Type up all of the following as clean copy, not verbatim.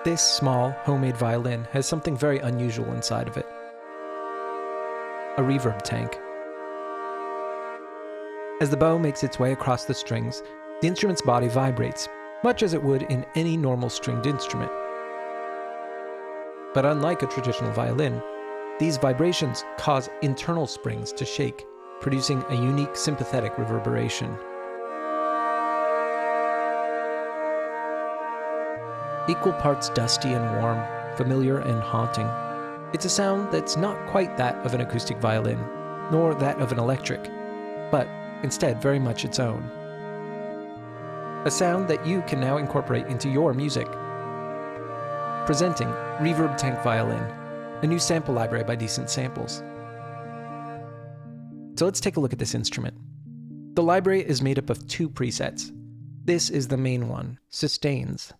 This small, homemade violin has something very unusual inside of it. A reverb tank. As the bow makes its way across the strings, the instrument's body vibrates, much as it would in any normal stringed instrument. But unlike a traditional violin, these vibrations cause internal springs to shake, producing a unique sympathetic reverberation. Equal parts dusty and warm, familiar and haunting. It's a sound that's not quite that of an acoustic violin, nor that of an electric, but instead very much its own. A sound that you can now incorporate into your music. Presenting Reverb Tank Violin, a new sample library by Decent Samples. So let's take a look at this instrument. The library is made up of 2 presets. This is the main one, Sustains.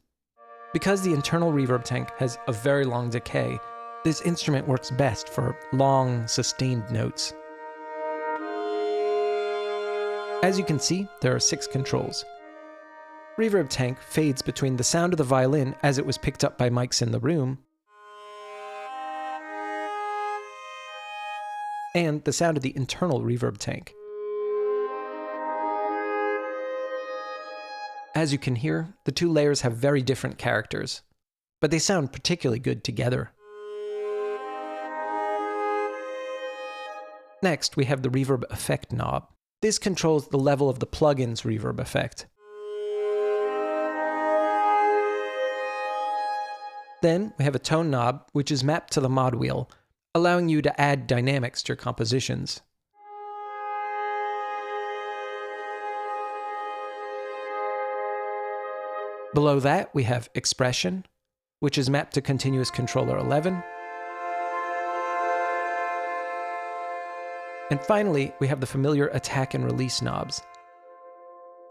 Because the internal reverb tank has a very long decay, this instrument works best for long, sustained notes. As you can see, there are 6 controls. Reverb tank fades between the sound of the violin as it was picked up by mics in the room and the sound of the internal reverb tank. As you can hear, the 2 layers have very different characters, but they sound particularly good together. Next, we have the reverb effect knob. This controls the level of the plugin's reverb effect. Then we have a tone knob, which is mapped to the mod wheel, allowing you to add dynamics to your compositions. Below that, we have expression, which is mapped to continuous controller 11. And finally, we have the familiar attack and release knobs.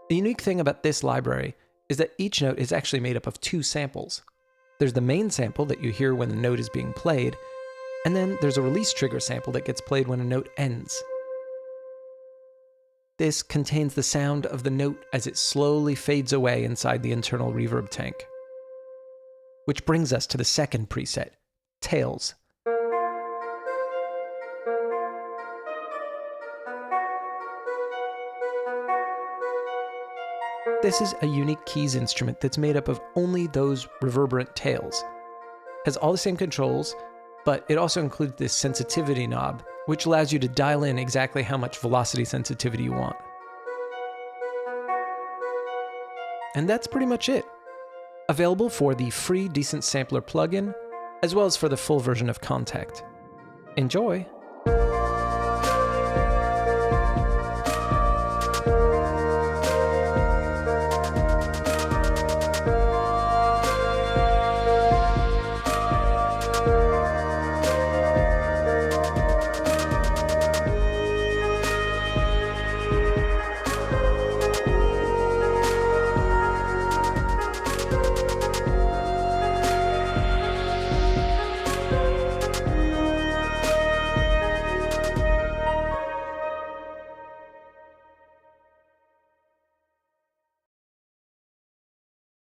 The unique thing about this library is that each note is actually made up of 2 samples. There's the main sample that you hear when the note is being played, and then there's a release trigger sample that gets played when a note ends. This contains the sound of the note as it slowly fades away inside the internal reverb tank. Which brings us to the second preset, Tails. This is a unique keys instrument that's made up of only those reverberant tails. Has all the same controls, but it also includes this sensitivity knob, which allows you to dial in exactly how much velocity sensitivity you want. And that's pretty much it. Available for the free Decent Sampler plugin, as well as for the full version of Contact. Enjoy!